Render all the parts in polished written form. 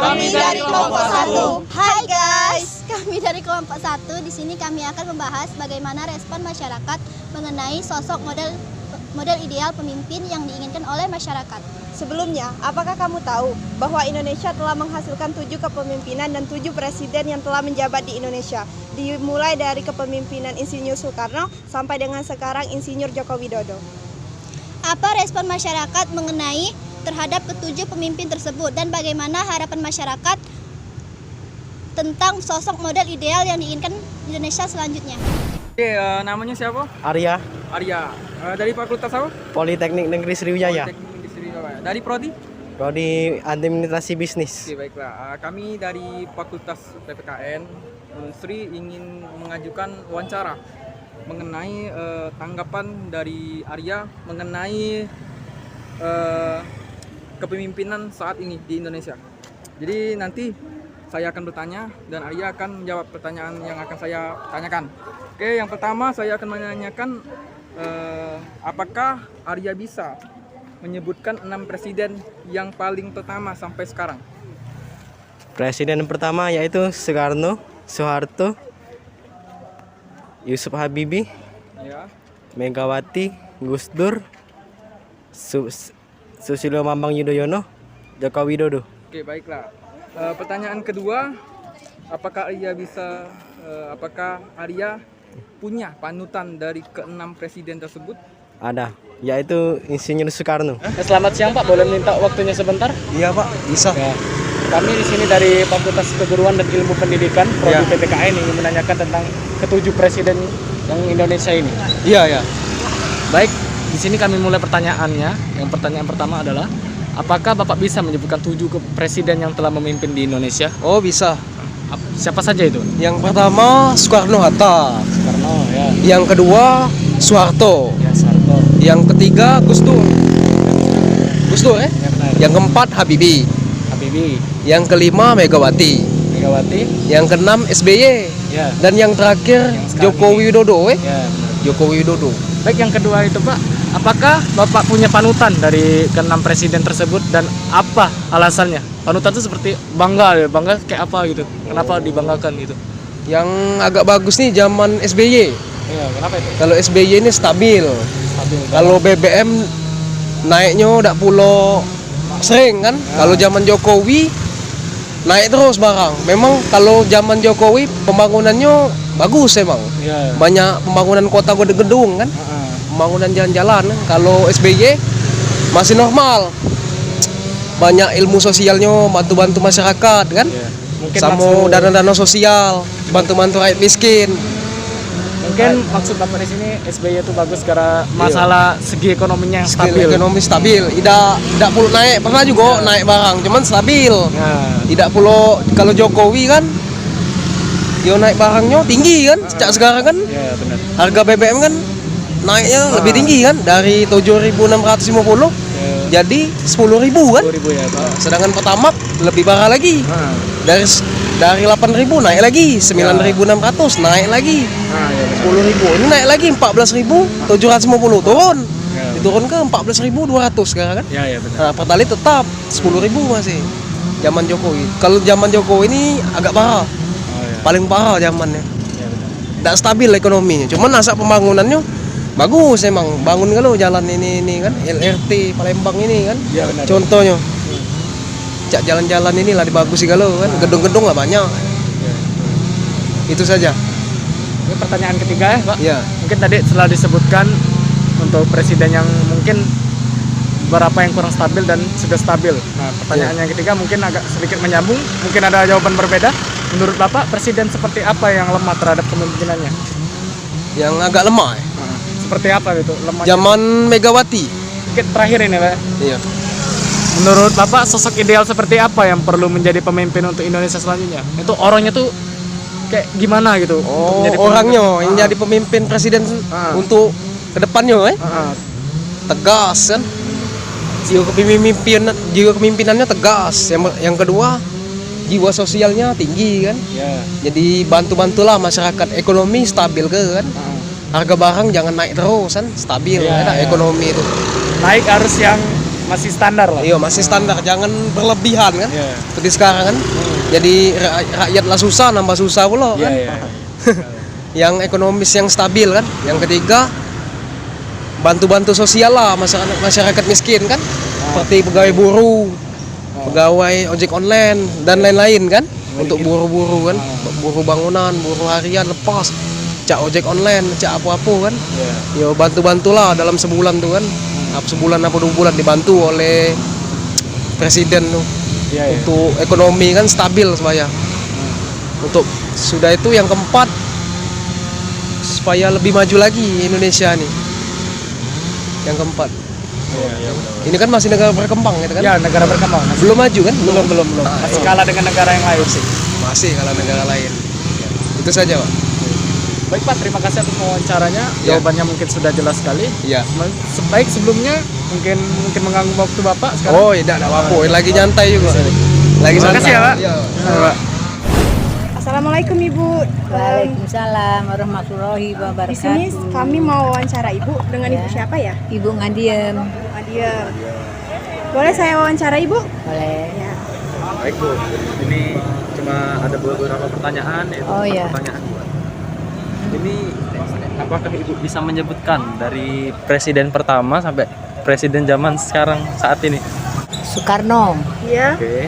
Kami dari kelompok 1. Hai guys, kami dari kelompok 1. Di sini kami akan membahas bagaimana respon masyarakat mengenai sosok model ideal pemimpin yang diinginkan oleh masyarakat. Sebelumnya, apakah kamu tahu bahwa Indonesia telah menghasilkan 7 kepemimpinan dan 7 presiden yang telah menjabat di Indonesia? Dimulai dari kepemimpinan Insinyur Soekarno sampai dengan sekarang Insinyur Joko Widodo. Apa respon masyarakat mengenai terhadap ketujuh pemimpin tersebut dan bagaimana harapan masyarakat tentang sosok model ideal yang diinginkan Indonesia selanjutnya? Oke, namanya siapa? Arya, Arya. Dari fakultas apa? Politeknik Negeri Sriwijaya. Politeknik Negeri Sriwijaya. Dari prodi? Prodi Administrasi Bisnis. Oke, baiklah. Kami dari Fakultas PPKN Unsri ingin mengajukan wawancara mengenai tanggapan dari Arya mengenai kepemimpinan saat ini di Indonesia. Jadi nanti saya akan bertanya dan Arya akan menjawab pertanyaan yang akan saya tanyakan. Oke, yang pertama saya akan menanyakan apakah Arya bisa menyebutkan 6 presiden yang paling pertama sampai sekarang? Presiden pertama yaitu Soekarno, Soeharto, Yusuf Habibie, Ya. Megawati, Gus Dur, Susilo Bambang Yudhoyono, Joko Widodo. Oke, baiklah. Pertanyaan kedua, apakah Arya punya panutan dari ke-6 presiden tersebut? Ada, yaitu Insinyur Soekarno. Selamat siang Pak, boleh minta waktunya sebentar? Iya Pak, bisa. Ya. Kami di sini dari Fakultas Keguruan dan Ilmu Pendidikan Prodi PPKN ingin menanyakan tentang ketujuh presiden yang Indonesia ini. Iya ya. Baik, di sini kami mulai pertanyaannya. Yang pertanyaan pertama adalah, apakah Bapak bisa menyebutkan 7 presiden yang telah memimpin di Indonesia? Oh bisa. Siapa saja itu? Yang pertama Soekarno-Hatta. Soekarno, ya. Yang kedua Soeharto. Ya, Soeharto. Yang ketiga Gus Dur. Gus Dur ya? Ya, benar. Yang keempat Habibie. Habibie, Yang kelima Megawati. Megawati. Yang keenam SBY. Ya. Dan yang terakhir Yang sekarang Joko ini. Widodo Ya, benar. Joko Widodo. Baik, yang kedua itu Pak, apakah Bapak punya panutan dari ke-6 presiden tersebut dan apa alasannya? Panutan itu seperti bangga kayak apa gitu? Kenapa dibanggakan gitu? Yang agak bagus nih zaman SBY. Iya, kenapa itu? Kalau SBY ini stabil. Stabil. Kalau BBM naiknya udah pulau sering kan. Kalau zaman Jokowi naik terus barang. Memang kalau zaman Jokowi pembangunannya bagus emang. Iya. Banyak pembangunan kota gedung kan. Pembangunan jalan-jalan. Kalau SBY masih normal. Banyak ilmu sosialnya, bantu-bantu masyarakat kan. Iya. Mungkin Sama maksud- dana-dana sosial, bantu-bantu rakyat miskin. Mungkin maksud Bapak di sini SBY itu bagus karena masalah segi ekonominya yang Skill stabil. ekonomi stabil. Tidak perlu naik, pernah juga naik barang, cuman stabil. Nah, Tidak perlu kalau Jokowi kan dia naik barangnya tinggi kan. Sejak sekarang kan ya benar. harga BBM kan naiknya lebih tinggi kan dari 7.650 jadi 10.000 kan. 2000 ya, Pak. Sedangkan Pertamax lebih parah lagi. Nah, Dari 8.000 naik lagi, 9.600 naik lagi. nah ya benar. 10.000 ini naik lagi 14.750 turun. Ya. Diturun ke 14.200 sekarang kan. Ya benar. Nah, Pertalite tetap 10.000 masih. Zaman Jokowi. Kalau zaman Jokowi ini agak parah. Oh ya. Paling parah zamannya. Ya benar. Tidak stabil ekonominya. Cuman asal pembangunannya bagus emang. Bangun kalau jalan ini kan LRT Palembang ini kan. Ya benar. Contohnya. Cak jalan-jalan inilah dibagusi kalau kan. Gedung-gedung lah banyak. Ya. Itu saja. Ini pertanyaan ketiga ya, Pak. Ya. Mungkin tadi setelah disebutkan untuk presiden yang mungkin beberapa yang kurang stabil dan sudah stabil. Nah, pertanyaan yang ketiga mungkin agak sedikit menyambung, mungkin ada jawaban berbeda. Menurut Bapak, presiden seperti apa yang lemah terhadap kepemimpinannya? Yang agak lemah ya. Nah, seperti apa gitu lemahnya? Zaman Megawati. Mungkin terakhir ini, Pak. Iya. Menurut Bapak, sosok ideal seperti apa yang perlu menjadi pemimpin untuk Indonesia selanjutnya? Itu orangnya tuh kayak gimana gitu? Oh, menjadi orangnya pemimpin? yang jadi pemimpin presiden Ah. untuk kedepannya Ah, tegas kan. Jiwa kepemimpinannya tegas. Yang kedua, jiwa sosialnya tinggi kan. ya. Jadi bantu-bantulah masyarakat, ekonomi stabil ke kan. Ah. Harga barang jangan naik terus kan, stabil Iya, kan iya. ekonomi itu. Naik harus yang masih standar lah. Iya, masih standar, jangan berlebihan kan. Iya. Seperti sekarang kan. Jadi rakyat lah susah, nambah susah pula kan. Iya. Yang ekonomis yang stabil kan. Yang ketiga, bantu-bantu sosial lah masyarakat miskin kan. Seperti pegawai buruh, pegawai ojek online dan lain-lain kan. Untuk buruh-buruh kan, buruh bangunan, buruh harian lepas, cak ojek online, cak apa-apa kan. Yo bantu-bantulah dalam sebulan tuh kan. Sebulan apa 2 bulan dibantu oleh presiden tuh. Untuk ekonomi kan stabil supaya. Untuk sudah itu yang keempat, supaya lebih maju lagi Indonesia nih. Yang keempat. Ini kan masih negara berkembang gitu kan? Ya, negara berkembang. Belum maju kan? Belum. Masih kalah dengan negara yang lain sih. Masih kalah negara lain. Itu saja, Pak. Baik Pak, terima kasih atas wawancaranya. Ya. Jawabannya mungkin sudah jelas sekali. Iya. Sebaik sebelumnya mungkin mengganggu waktu Bapak sekarang. Oh, tidak apa-apa. Lagi nyantai juga. Lagi Terima santai. kasih ya, Pak. Iya. Pak. Assalamualaikum Ibu. Waalaikumsalam warahmatullahi Di wabarakatuh. sini kami mau wawancara Ibu dengan Ibu siapa ya? Ibu Ngadiem. Adiem. Boleh saya wawancara Ibu? Boleh. Ya. Baik Bu, ini cuma ada beberapa pertanyaan. Oh, ya. Pertanyaan Bu. Ini apakah Ibu bisa menyebutkan dari presiden pertama sampai presiden zaman sekarang saat ini? Soekarno. Iya. Oke.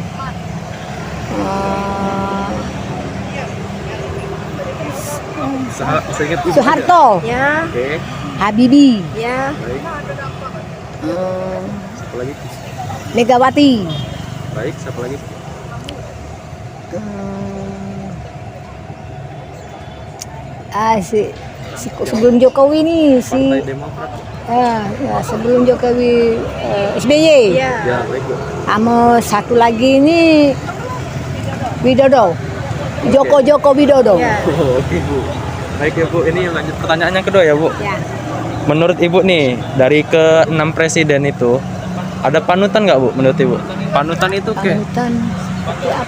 Seingat Ibu Soeharto. Ya. aja. Oke. Habibie. Ya. Baik. Siapa lagi? Megawati. Baik. Siapa lagi? Sebelum Jokowi nih Partai Demokrat. sebelum Jokowi SBY. Ya. Ya, baik Bu. Sama satu lagi ini Widodo. Joko Widodo. Ya. Oh, oke Bu. Baik ya Bu, ini lanjut pertanyaan yang kedua ya Bu. Ya. Menurut Ibu nih, dari ke-6 presiden itu ada panutan nggak Bu menurut Ibu? Panutan itu kayak Panutan.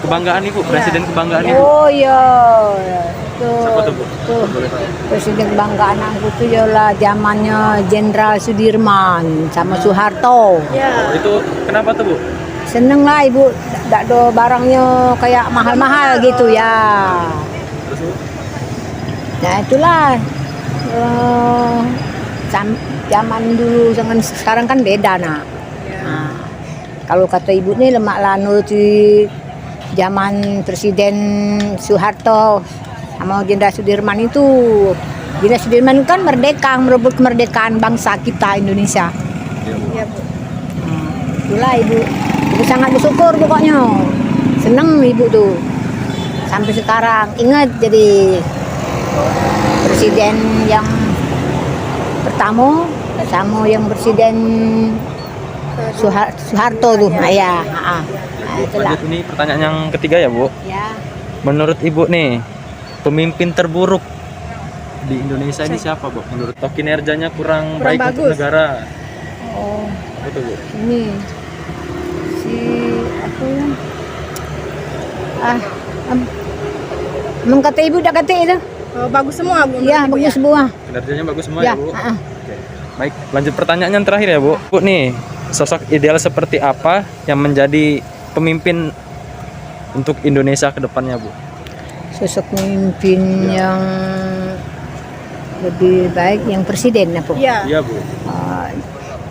kebanggaan Ibu, presiden kebanggaan Ibu. Oh iya. Siapa tuh Bu? Tuh. Boleh tahu. Presiden kebanggaan aku tuh ialah zamannya Jenderal Sudirman sama Soeharto. Ya. Oh, itu kenapa tuh Bu? Seneng lah ibu, tak ada barangnya kayak mahal-mahal gitu ya. Terus Bu? Nah itulah zaman dulu dengan sekarang kan beda nak. Nah, kalau kata ibu nih lemak lanu di zaman Presiden Soeharto sama Jenderal Sudirman itu. Jenderal Sudirman kan merdeka, merebut kemerdekaan bangsa kita Indonesia. Ya Bu. Itulah ibu sangat bersyukur pokoknya, seneng ibu tuh sampai sekarang ingat jadi presiden yang pertama sama yang presiden Soeharto tuh. Ya. Itulah. Lanjut ini pertanyaan yang ketiga ya Bu. Ya. Menurut Ibu nih, pemimpin terburuk di Indonesia ini siapa Bu? Menurut atau kinerjanya kurang baik untuk bagus. negara? Oh, Betul Bu. ini si apa ya? Emang kata ibu dah kata itu? Oh, bagus semua Bu. Ya, menurut Ibu, bagus semua. Kinerjanya bagus semua Ya. ya Bu. Baik, lanjut pertanyaan yang terakhir ya Bu. Bu nih, sosok ideal seperti apa yang menjadi pemimpin untuk Indonesia ke depannya Bu? Sosok pemimpin yang lebih baik yang presiden apa? Ya. Iya Bu.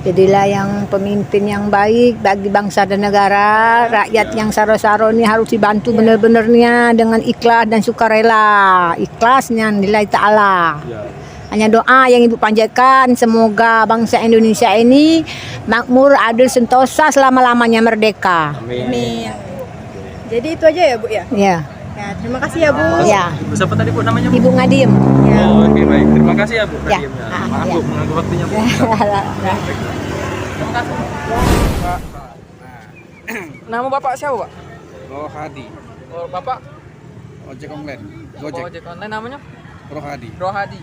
Jadilah yang pemimpin yang baik bagi bangsa dan negara, rakyat yang saro-saro ini harus dibantu benar-benarnya dengan ikhlas dan sukarela. Ikhlasnya nilai ta'ala. Ya. Hanya doa yang ibu panjatkan, semoga bangsa Indonesia ini makmur, adil, sentosa selama-lamanya merdeka. Amin. Jadi itu aja ya Bu ya. Ya, Ya, terima kasih ya Bu. ya. Ibu siapa tadi Bu namanya Bu? Ibu Ngadiem. Ya. Oh, oke baik. Terima kasih ya Bu. Ya. Nadiemnya. Ah, Maaf ya. Bu mengganggu waktunya Bu. Nama Bapak siapa Pak? Rohadi, Oh, Bapak ojek online, ojek online namanya? Rohadi. Rohadi.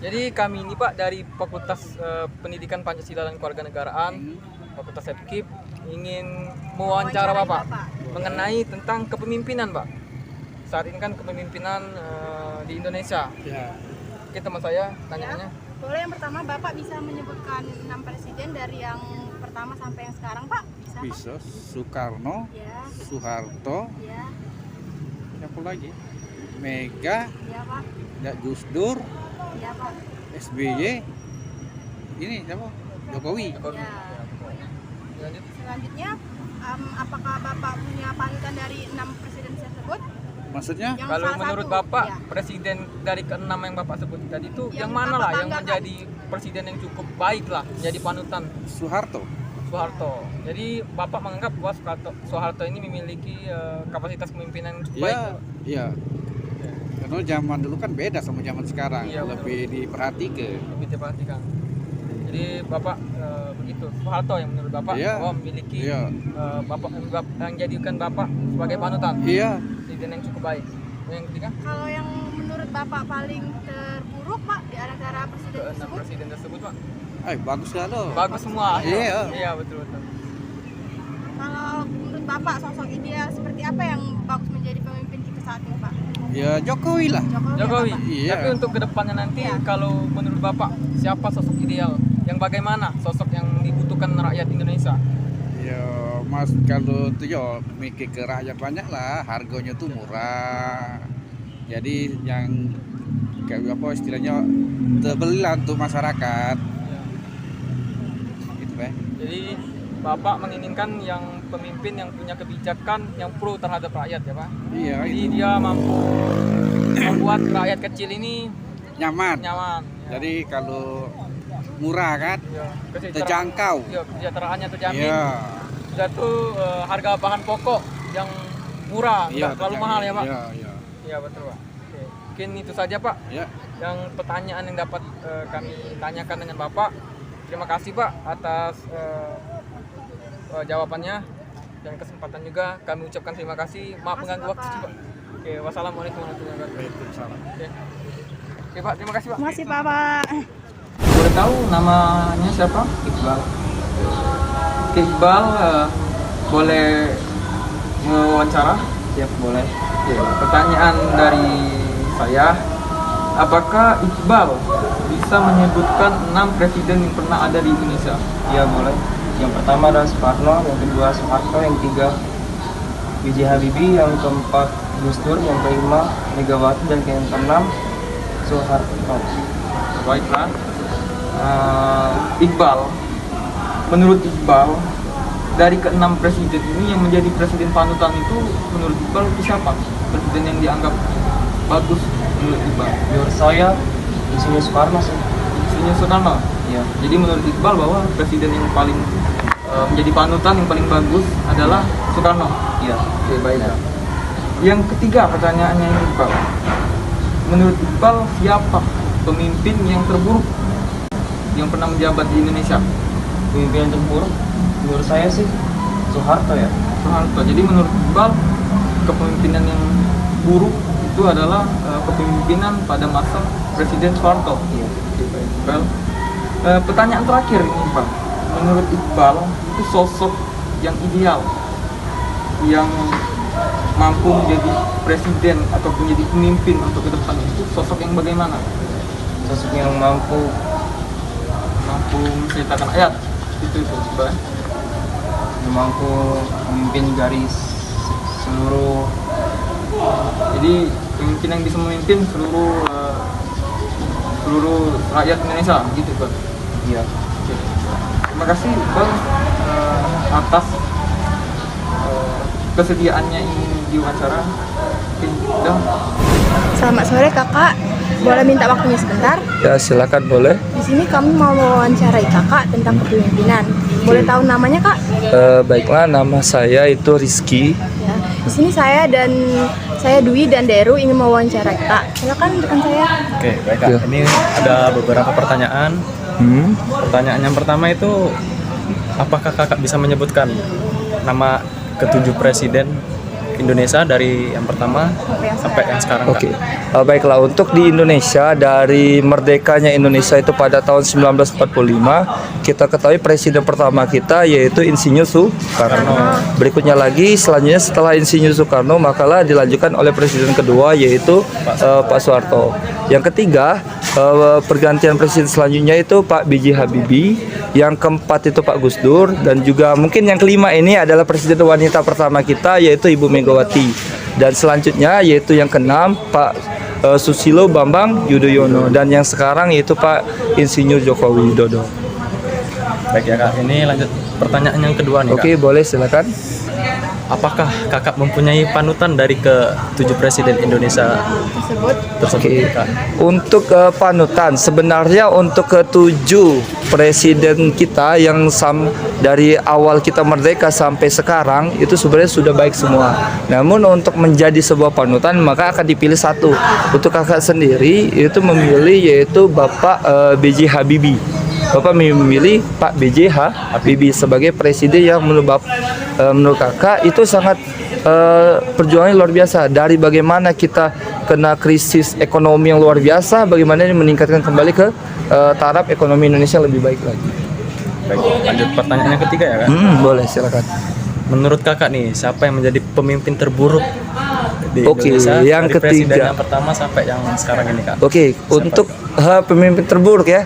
Jadi kami ini Pak dari Fakultas Pendidikan Pancasila dan Kewarganegaraan, Fakultas FKIP, ingin mewawancara Bapak mengenai tentang kepemimpinan Pak. Saat ini kan kepemimpinan di Indonesia. Ya. Oke teman saya tanyanya. Boleh yang pertama Bapak bisa menyebutkan 6 presiden dari yang pertama sampai yang sekarang, Pak? Bisa Soekarno, Ya, Soeharto, ya, siapa lagi? Mega, ya, Pak. ya, Gus Dur, Ya, Pak. SBY, ini siapa? Jokowi. Ya. Selanjutnya, apakah Bapak punya panutan dari 6 presiden tersebut? Maksudnya? Yang Kalau salah menurut satu, Bapak, ya. presiden dari ke-6 yang Bapak sebut tadi itu Yang yang mana Bapak lah yang banggakan? menjadi presiden yang cukup baik lah, menjadi panutan Soeharto. Soeharto. Jadi Bapak menganggap bahwa Soeharto ini memiliki kapasitas kepemimpinan yang cukup baik. Iya, iya. Karena zaman dulu kan beda sama zaman sekarang, Iya, lebih diperhatikan. Lebih diperhatikan. Jadi Bapak begitu Soeharto yang menurut Bapak Iya. bahwa memiliki Iya. Bapak yang jadikan Bapak sebagai panutan Iya, presiden yang cukup baik. Yang ketiga, Kalau yang menurut Bapak paling terburuk, Pak, di antara presiden ke-6 tersebut? presiden tersebut Pak. bagus lah lo. Bagus semua. Iya. Iya, betul. Kalau menurut Bapak sosok ideal seperti apa yang bagus menjadi pemimpin kita saat ini, Pak? Ya Jokowi lah. Jokowi. ya, Pak? Iya. Tapi untuk kedepannya nanti, Iya. kalau menurut Bapak siapa sosok ideal? Yang bagaimana sosok yang dibutuhkan rakyat Indonesia? Ya mas, kalau tuh ya mikir ke rakyat banyak lah, harganya tuh murah. Jadi yang kayak apa istilahnya terbeli lah untuk masyarakat. Gitu Pak. Jadi Bapak menginginkan yang pemimpin yang punya kebijakan yang pro terhadap rakyat ya Pak. Iya Jadi itu. dia mampu membuat rakyat kecil ini Nyaman. nyaman. Ya. Jadi kalau murah kan, Ya, terjangkau. Ya, kesejahteraannya terjamin. Iya. Sudah tuh harga bahan pokok yang murah, Iya. nggak terlalu mahal ya Pak. Iya, iya. Iya betul Pak. Oke. Mungkin itu saja Pak Ya. yang pertanyaan yang dapat kami tanyakan dengan Bapak. Terima kasih Pak atas jawabannya dan kesempatan juga kami ucapkan terima kasih. Maaf mengganggu waktu Pak. Oke, wassalamualaikum warahmatullahi wabarakatuh. Waalaikumsalam. Oke Pak, terima kasih Pak. Masih Bapak. Boleh tahu namanya siapa? Iqbal. Iqbal boleh wawancara? Ya, boleh. Oke, pertanyaan dari saya, apakah Iqbal bisa menyebutkan 6 presiden yang pernah ada di Indonesia? Ya, boleh. Yang pertama adalah Soekarno, yang kedua Soeharto, yang ketiga B.J. Habibie, yang keempat Gus Dur, yang kelima Megawati, dan yang keenam Soeharto. Baiklah, Iqbal, menurut Iqbal, dari ke-6 presiden ini yang menjadi presiden panutan itu menurut Iqbal itu siapa? Presiden yang dianggap bagus menurut Iqbal? Menurut saya Insinyur Soekarno sih. Insinyur Soekarno. Iya. Jadi menurut Iqbal bahwa presiden yang paling menjadi panutan yang paling bagus adalah Soekarno. Iya. Oke, baiklah. Yang ketiga pertanyaannya ini Iqbal. Menurut Iqbal siapa pemimpin yang terburuk yang pernah menjabat di Indonesia? Pemimpin yang terburuk menurut saya sih Soeharto ya. Soeharto. Jadi menurut Iqbal kepemimpinan yang buruk itu adalah kepemimpinan pada masa Presiden Soeharto. Iya. Oke, baik, Iqbal. Pertanyaan terakhir ini Iqbal. Menurut Iqbal itu sosok yang ideal yang mampu menjadi presiden atau menjadi pemimpin untuk ke depan itu sosok yang bagaimana? Sosok yang mampu menceritakan ayat itu Iqbal. yang mampu memimpin garis seluruh. Jadi pemimpin yang bisa memimpin seluruh rakyat Indonesia gitu Iqbal. Iya. Oke. Terima kasih Iqbal atas kesediaannya ini diwawancara. Oke, udah. Selamat sore Kakak. Boleh minta waktunya sebentar? Ya, silakan boleh. Di sini kami mau mewawancarai Kakak tentang kepemimpinan. Boleh tahu namanya Kak? Baiklah, nama saya itu Rizky. Ya. Di sini saya Dwi dan Deru ingin mewawancarai Kak. Silakan rekan saya. Oke, baik Kak. Ini ada beberapa pertanyaan. Pertanyaan yang pertama itu, apakah Kakak bisa menyebutkan nama ke-7 presiden Indonesia dari yang pertama sampai yang sekarang? Oke, baiklah, untuk di Indonesia dari merdekanya Indonesia itu pada tahun 1945 kita ketahui presiden pertama kita yaitu Insinyur Soekarno. Berikutnya lagi selanjutnya setelah Insinyur Soekarno makalah dilanjutkan oleh presiden kedua yaitu Pak Soeharto. Yang ketiga pergantian presiden selanjutnya itu Pak B.J. Habibie, yang keempat itu Pak Gus Dur, dan juga mungkin yang kelima ini adalah presiden wanita pertama kita yaitu Ibu Megawati, dan selanjutnya yaitu yang keenam Pak Susilo Bambang Yudhoyono, dan yang sekarang yaitu Pak Insinyur Joko Widodo. Baik ya Kak, ini lanjut pertanyaan yang kedua nih Kak. Oke, boleh silakan. Apakah Kakak mempunyai panutan dari ke-7 presiden Indonesia tersebut Kak? Untuk panutan, sebenarnya untuk ke-7 presiden kita yang dari awal kita merdeka sampai sekarang itu sebenarnya sudah baik semua. Namun untuk menjadi sebuah panutan maka akan dipilih satu. Untuk Kakak sendiri itu memilih yaitu Bapak B.J. Habibie. Bapak memilih Pak B.J. Habibie sebagai presiden yang menurut Kakak itu sangat perjuangannya luar biasa. Dari bagaimana kita kena krisis ekonomi yang luar biasa, bagaimana ini meningkatkan kembali ke taraf ekonomi Indonesia lebih baik lagi. Baik, lanjut pertanyaan yang ketiga ya Kak. Boleh, silakan. Menurut Kakak nih, siapa yang menjadi pemimpin terburuk di Oke, Indonesia? yang dari presiden ketiga. yang pertama sampai yang sekarang ini Kak. Oke, untuk pemimpin terburuk ya,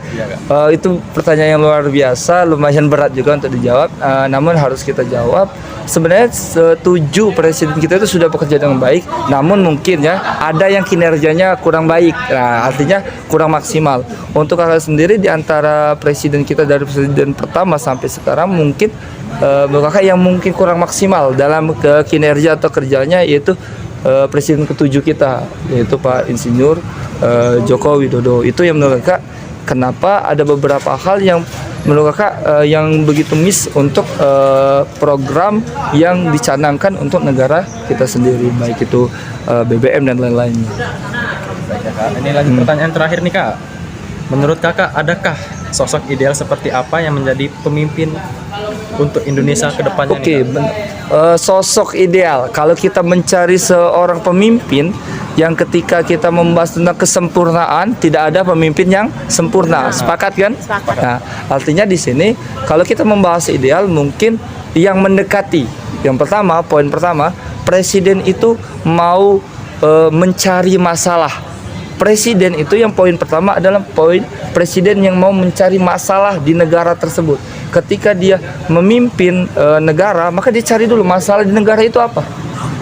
itu pertanyaan yang luar biasa, lumayan berat juga untuk dijawab. Namun harus kita jawab. Sebenarnya 7 presiden kita itu sudah bekerja dengan baik, namun mungkin ya ada yang kinerjanya kurang baik. Nah, artinya kurang maksimal. Untuk Kakak sendiri di antara presiden kita dari presiden pertama sampai sekarang mungkin menurut Kakak yang mungkin kurang maksimal dalam kinerja atau kerjanya yaitu presiden ke-7 kita, yaitu Pak Insinyur Joko Widodo. Itu yang menurut Kakak kenapa ada beberapa hal yang menurut Kakak yang begitu miss untuk program yang dicanangkan untuk negara kita sendiri, baik itu BBM dan lain-lainnya. Baik ya Kak, ini lanjut pertanyaan terakhir nih Kak. Menurut Kakak adakah sosok ideal seperti apa yang menjadi pemimpin untuk Indonesia ke depannya? Oke, sosok ideal. Kalau kita mencari seorang pemimpin yang ketika kita membahas tentang kesempurnaan, tidak ada pemimpin yang sempurna. Sepakat kan? Sepakat. Nah, artinya di sini kalau kita membahas ideal mungkin yang mendekati. Yang pertama, poin pertama, presiden itu mau mencari masalah. Presiden itu yang poin pertama adalah poin presiden yang mau mencari masalah di negara tersebut. Ketika dia memimpin negara, maka dia cari dulu masalah di negara itu apa.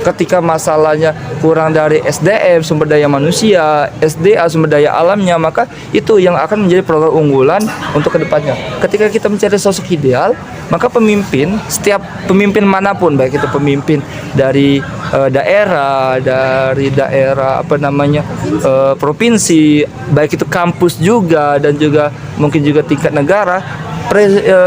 Ketika masalahnya kurang dari SDM, sumber daya manusia, SDA, sumber daya alamnya, maka itu yang akan menjadi program unggulan untuk kedepannya. Ketika kita mencari sosok ideal, maka pemimpin, setiap pemimpin manapun, baik itu pemimpin dari daerah provinsi, baik itu kampus juga, dan juga mungkin juga tingkat negara,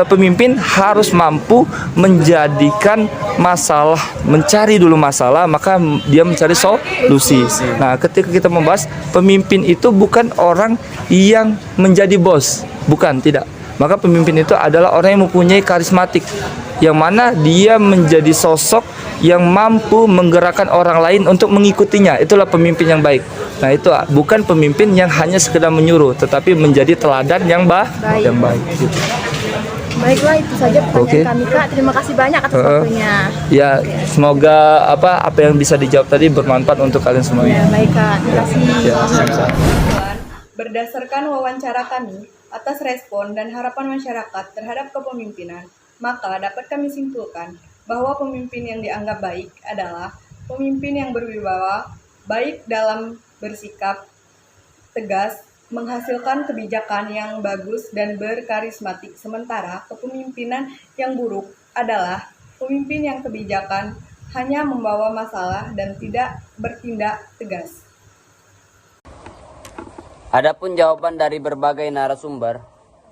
pemimpin harus mampu menjadikan masalah, mencari dulu masalah, maka dia mencari solusi. Nah, ketika kita membahas pemimpin itu bukan orang yang menjadi bos, bukan, tidak. Maka pemimpin itu adalah orang yang mempunyai karismatik, yang mana dia menjadi sosok yang mampu menggerakkan orang lain untuk mengikutinya. Itulah pemimpin yang baik. Nah, itu bukan pemimpin yang hanya sekedar menyuruh, tetapi menjadi teladan yang baik. Gitu. Baiklah, itu saja pertanyaan kami Kak. Terima kasih banyak atas waktunya. Ya, semoga apa yang bisa dijawab tadi bermanfaat untuk kalian semuanya. Baik Kak, terima kasih. Ya, sama-sama. Berdasarkan wawancara kami atas respon dan harapan masyarakat terhadap kepemimpinan, maka dapat kami simpulkan bahwa pemimpin yang dianggap baik adalah pemimpin yang berwibawa, baik dalam bersikap tegas, menghasilkan kebijakan yang bagus dan berkarismatik. Sementara kepemimpinan yang buruk adalah pemimpin yang kebijakan hanya membawa masalah dan tidak bertindak tegas. Adapun jawaban dari berbagai narasumber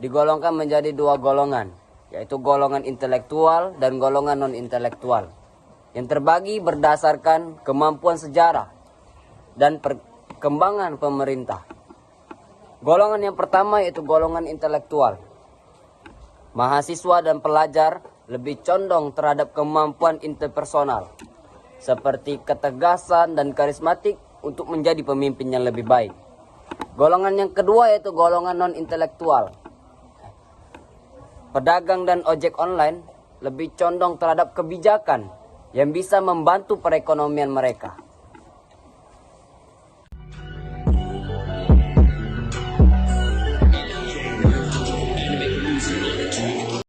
digolongkan menjadi 2 golongan, yaitu golongan intelektual dan golongan non-intelektual, yang terbagi berdasarkan kemampuan sejarah dan perkembangan pemerintah. Golongan yang pertama yaitu golongan intelektual. Mahasiswa dan pelajar lebih condong terhadap kemampuan interpersonal, seperti ketegasan dan karismatik untuk menjadi pemimpin yang lebih baik. Golongan yang kedua yaitu golongan non-intelektual. Pedagang dan ojek online lebih condong terhadap kebijakan yang bisa membantu perekonomian mereka.